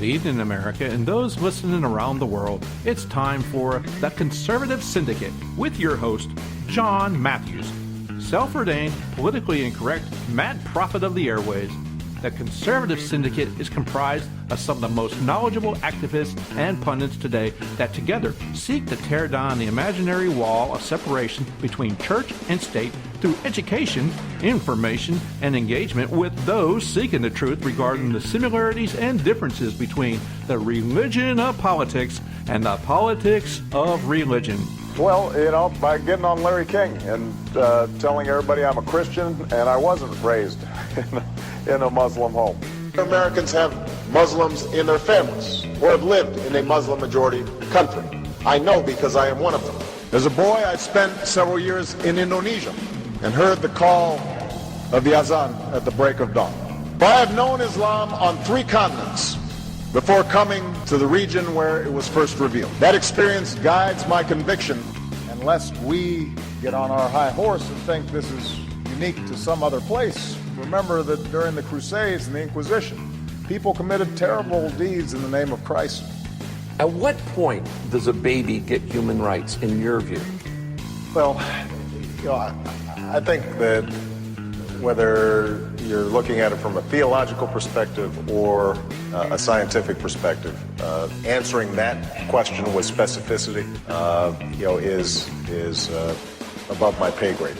evening, America, and those listening around the world. It's time for the Conservative Syndicate with your host, Jon Matthews, self-ordained, politically incorrect, mad prophet of the airways. The Conservative Syndicate is comprised of some of the most knowledgeable activists and pundits today that together seek to tear down the imaginary wall of separation between church and state through education, information, and engagement with those seeking the truth regarding the similarities and differences between the religion of politics and the politics of religion. Well, by getting on Larry King and telling everybody I'm a Christian, and I wasn't raised in a Muslim home. Americans have Muslims in their families or have lived in a Muslim majority country. I know because I am one of them. As a boy, I spent several years in Indonesia and heard the call of the azan at the break of dawn. I have known Islam on 3 continents before coming to the region where it was first revealed. That experience guides my conviction. Unless we get on our high horse and think this is unique to some other place, remember that during the Crusades and the Inquisition, people committed terrible deeds in the name of Christ. At what point does a baby get human rights, in your view? Well, I think that whether you're looking at it from a theological perspective or a scientific perspective, answering that question with specificity, is above my pay grade.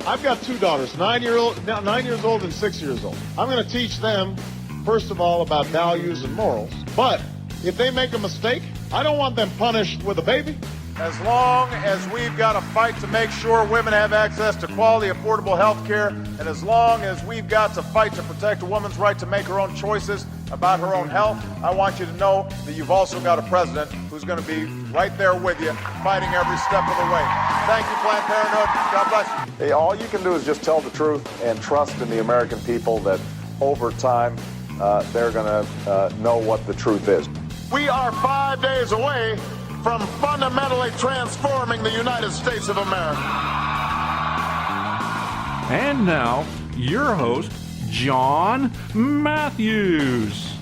I've got 2 daughters, 9 years old and 6 years old. I'm going to teach them, first of all, about values and morals. But if they make a mistake, I don't want them punished with a baby. As long as we've got to fight to make sure women have access to quality, affordable health care, and as long as we've got to fight to protect a woman's right to make her own choices about her own health, I want you to know that you've also got a president who's going to be right there with you, fighting every step of the way. Thank you, Planned Parenthood. God bless you. Hey, all you can do is just tell the truth and trust in the American people that over time they're going to know what the truth is. We are 5 days away from fundamentally transforming the United States of America. And now, your host, Jon Matthews.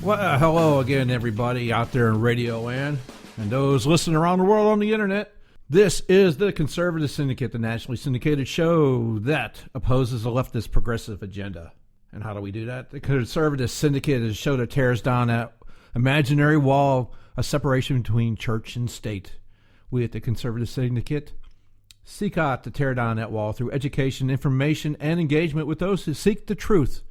Well, hello again, everybody out there in Radio Land and those listening around the world on the internet. This is the Conservative Syndicate, the nationally syndicated show that opposes the leftist progressive agenda. And how do we do that? The Conservative Syndicate is a show that tears down that imaginary wall of separation between church and state. We at the Conservative Syndicate seek out to tear down that wall through education, information, and engagement with those who seek the truth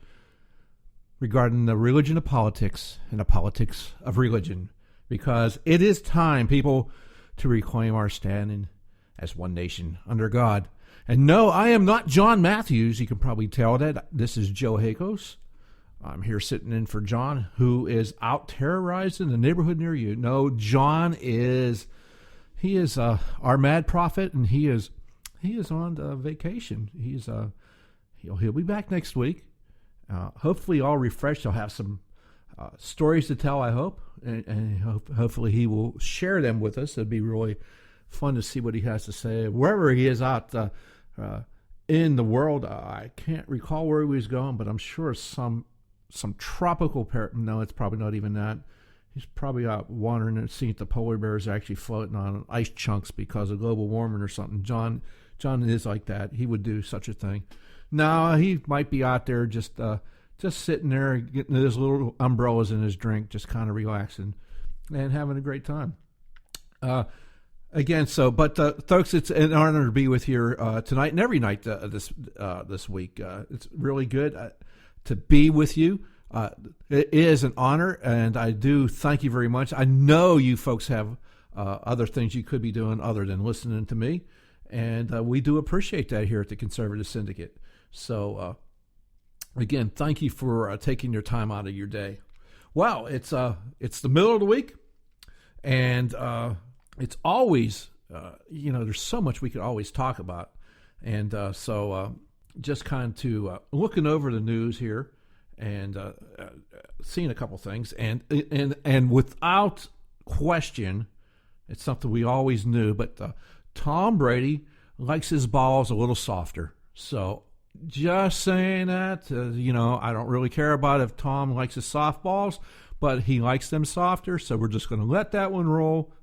regarding the religion of politics and the politics of religion. Because it is time, people, to reclaim our standing as one nation under God. And no, I am not Jon Matthews. You can probably tell that. This is Joe Hakos. I'm here sitting in for Jon, who is out terrorizing the neighborhood near you. No, Jon is, he is our mad prophet, and he is on vacation. He'll be back next week. Hopefully all refreshed. He'll have some stories to tell, I hope, and hopefully he will share them with us. It'd be really fun to see what he has to say. Wherever he is out in the world, I can't recall where he was going, but I'm sure some tropical no, it's probably not even that. He's probably out wandering and seeing if the polar bears are actually floating on ice chunks because of global warming or something. Jon is like that. He would do such a thing. No, he might be out there just sitting there getting his little umbrellas in his drink, just kind of relaxing and having a great time. Again, folks, it's an honor to be with you tonight and every night this week. It's really good to be with you. It is an honor, and I do thank you very much. I know you folks have other things you could be doing other than listening to me, and we do appreciate that here at the Conservative Syndicate. So, again, thank you for taking your time out of your day. Well, it's the middle of the week, and it's always, there's so much we could always talk about. And just kind of looking over the news here and seeing a couple things. And without question, it's something we always knew, but Tom Brady likes his balls a little softer. So Just saying that, I don't really care about if Tom likes his softballs, but he likes them softer, so we're just going to let that one roll.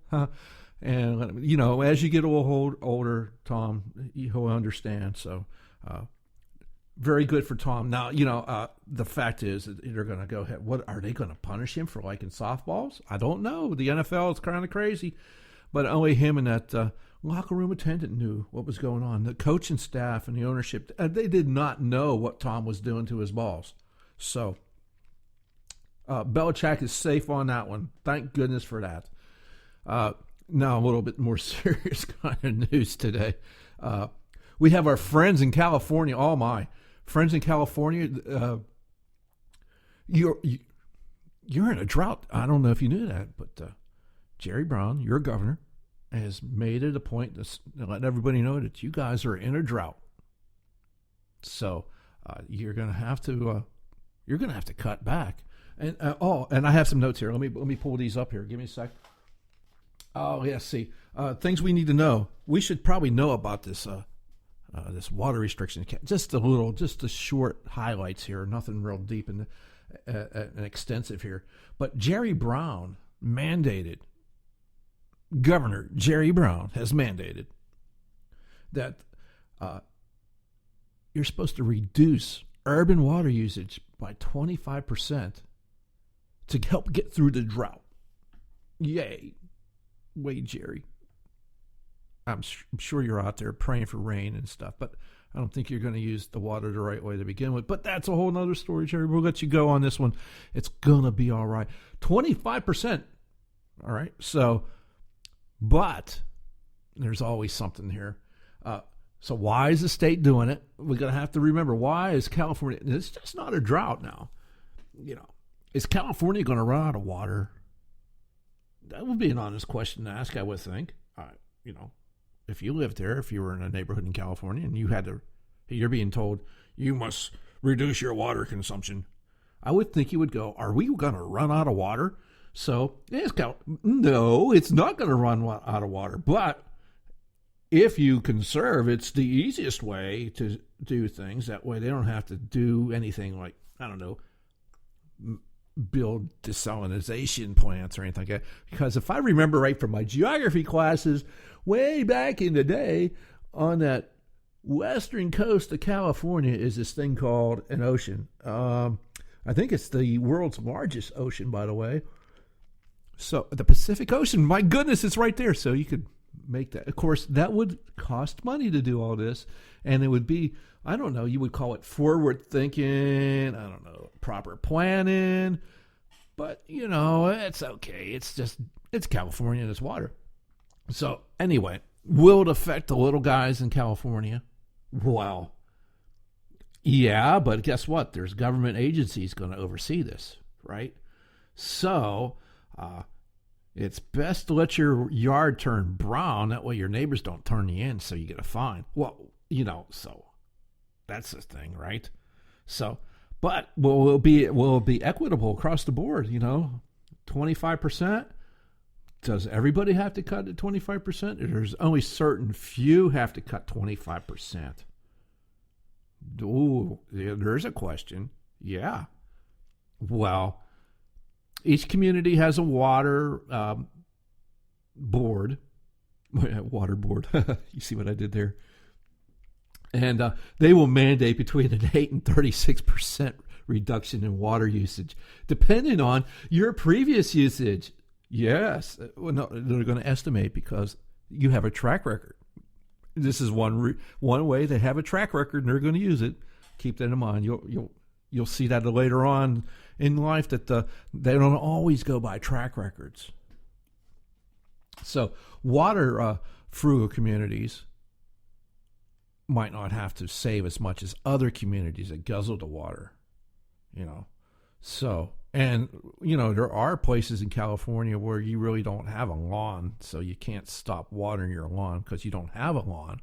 And, as you get older, Tom, he'll understand. So, very good for Tom. Now, the fact is that they're going to go ahead. What are they going to punish him for liking softballs? I don't know. The NFL is kind of crazy, but only him and that locker room attendant knew what was going on. The coaching staff and the ownership, they did not know what Tom was doing to his balls. So, Belichick is safe on that one. Thank goodness for that. Now, a little bit more serious kind of news today. We have our friends in California. Oh, my. Friends in California, you're in a drought. I don't know if you knew that, but Jerry Brown, your governor, has made it a point to let everybody know that you guys are in a drought. So you're going to have to cut back. And and I have some notes here. Let me pull these up here. Give me a sec. Oh, yeah, see. Things we need to know. We should probably know about this this water restriction. Just the short highlights here. Nothing real deep and extensive here. But Jerry Brown Governor Jerry Brown has mandated that you're supposed to reduce urban water usage by 25% to help get through the drought. Yay. Wait, Jerry. I'm sure you're out there praying for rain and stuff, but I don't think you're going to use the water the right way to begin with. But that's a whole nother story, Jerry. We'll let you go on this one. It's going to be all right. 25%. All right. So, but there's always something here. So why is the state doing it? We're going to have to remember, why is California, it's just not a drought now. Is California going to run out of water? That would be an honest question to ask, I would think. If you lived there, if you were in a neighborhood in California and you're being told you must reduce your water consumption, I would think you would go, are we going to run out of water? So, no, it's not going to run out of water. But if you conserve, it's the easiest way to do things. That way they don't have to do anything like, I don't know, build desalination plants or anything like that. Because if I remember right from my geography classes way back in the day, on that western coast of California is this thing called an ocean. I think it's the world's largest ocean, by the way. So the Pacific Ocean, my goodness, it's right there. So you could make that. Of course, that would cost money to do all this. And it would be, I don't know, you would call it forward thinking, I don't know, proper planning. But, it's okay. It's California and it's water. So anyway, will it affect the little guys in California? Well, yeah, but guess what? There's government agencies going to oversee this, right? So it's best to let your yard turn brown. That way your neighbors don't turn you in, so you get a fine. Well, so that's the thing, right? So, but will it be equitable across the board? 25%. Does everybody have to cut at 25%? Or there's only certain few have to cut 25%. Ooh, there's a question. Yeah. Well, each community has a water board. Water board. You see what I did there? And they will mandate between an 8 and 36% reduction in water usage, depending on your previous usage. Yes. Well, no, they're going to estimate because you have a track record. This is one way they have a track record, and they're going to use it. Keep that in mind. You'll see that later on in life that they don't always go by track records. So water frugal communities might not have to save as much as other communities that guzzle the water, So, and, there are places in California where you really don't have a lawn, so you can't stop watering your lawn because you don't have a lawn.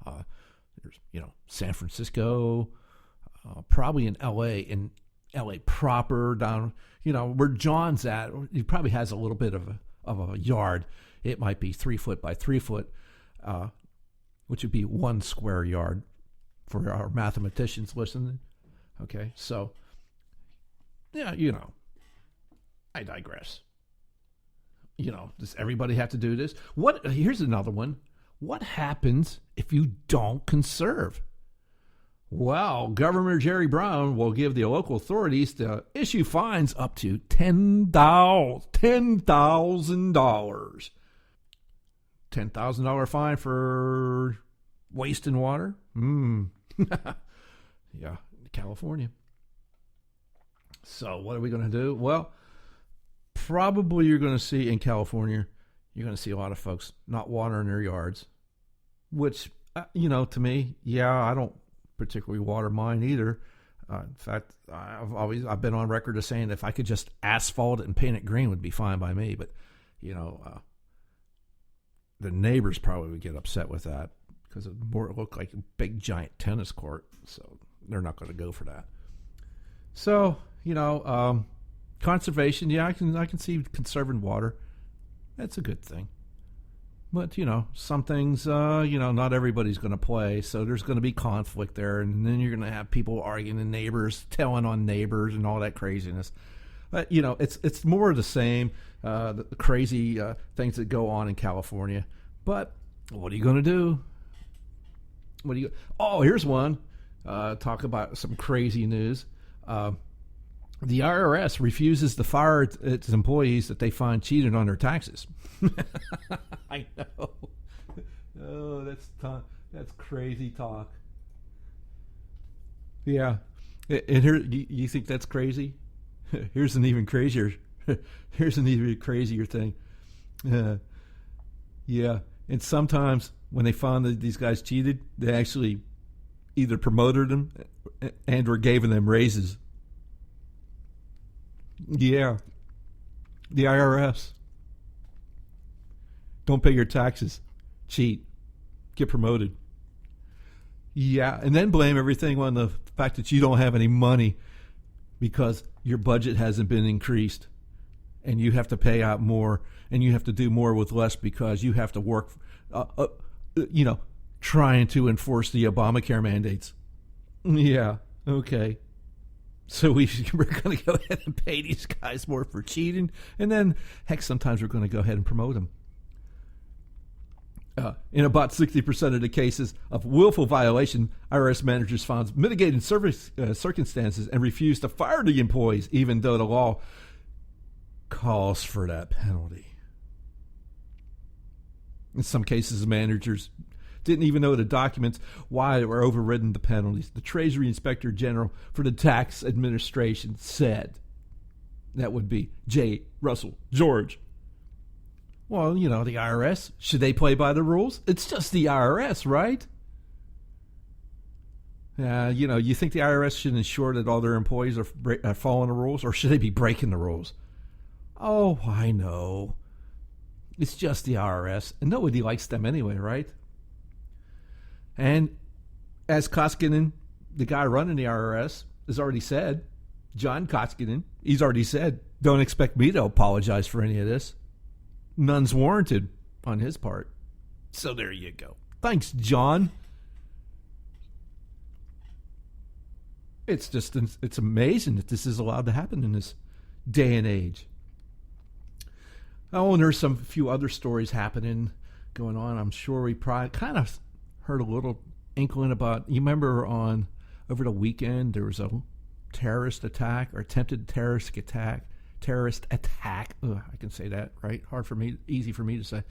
There's, San Francisco, probably in L.A. proper, down, where John's at. He probably has a little bit of a yard. It might be 3 foot by 3 foot, which would be 1 square yard for our mathematicians listening. Okay, so, yeah, I digress. Does everybody have to do this? Here's another one. What happens if you don't conserve? Well, Governor Jerry Brown will give the local authorities to issue fines up to $10,000. $10,000 fine for wasting water? Yeah, California. So what are we going to do? Well, probably you're going to see in California, you're going to see a lot of folks not watering their yards, which, to me, I don't particularly water mine either. In fact, I've been on record as saying if I could just asphalt it and paint it green would be fine by me. But, the neighbors probably would get upset with that because it looked like a big giant tennis court. So they're not going to go for that. So, conservation, I can see conserving water. That's a good thing. But, some things, not everybody's going to play. So there's going to be conflict there. And then you're going to have people arguing and neighbors, telling on neighbors and all that craziness. But, it's more of the same, the crazy things that go on in California. But what are you going to do? Here's one. Talk about some crazy news. The IRS refuses to fire its employees that they find cheated on their taxes. I know. Oh, that's crazy talk. Yeah. And here, you think that's crazy? Here's an even crazier thing. Yeah. And sometimes when they found that these guys cheated, they actually either promoted them and or gave them raises. Yeah. The IRS. Don't pay your taxes. Cheat. Get promoted. Yeah. And then blame everything on the fact that you don't have any money because your budget hasn't been increased and you have to pay out more and you have to do more with less because you have to work, trying to enforce the Obamacare mandates. Yeah. Okay. So we're going to go ahead and pay these guys more for cheating. And then, heck, sometimes we're going to go ahead and promote them. In about 60% of the cases of willful violation, IRS managers found mitigating circumstances and refused to fire the employees, even though the law calls for that penalty. In some cases, managers didn't even know the documents why they were overridden the penalties. The Treasury Inspector General for the Tax Administration said, that would be J. Russell George. Well, the IRS, should they play by the rules? It's just the IRS, right? You think the IRS should ensure that all their employees are following the rules, or should they be breaking the rules? Oh, I know. It's just the IRS, and nobody likes them anyway, right? And as Koskinen, the guy running the IRS, has already said, John Koskinen, he's already said, don't expect me to apologize for any of this. None's warranted on his part. So there you go. Thanks, John. It's amazing that this is allowed to happen in this day and age. Oh, and there's a few other stories going on. I'm sure we probably kind of heard a little inkling about. You remember over the weekend there was a terrorist attack or attempted terrorist attack. Ugh, I can say that, right? Easy for me to say.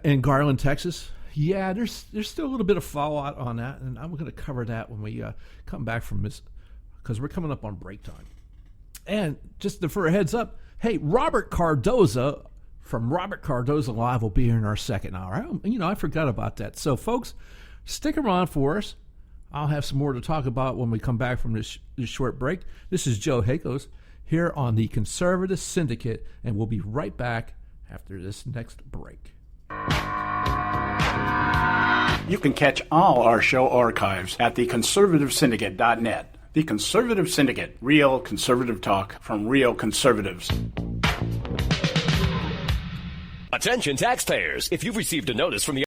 In Garland, Texas. Yeah, there's still a little bit of fallout on that, and I'm going to cover that when we come back from this, because we're coming up on break time. And just for a heads up, hey, Robert Cordoza from Robert Cordoza Live will be here in our second hour. I forgot about that. So, folks, stick around for us. I'll have some more to talk about when we come back from this short break. This is Joe Hakos here on the Conservative Syndicate, and we'll be right back after this next break. You can catch all our show archives at theconservativesyndicate.net. The Conservative Syndicate, real conservative talk from real conservatives. Attention taxpayers, if you've received a notice from the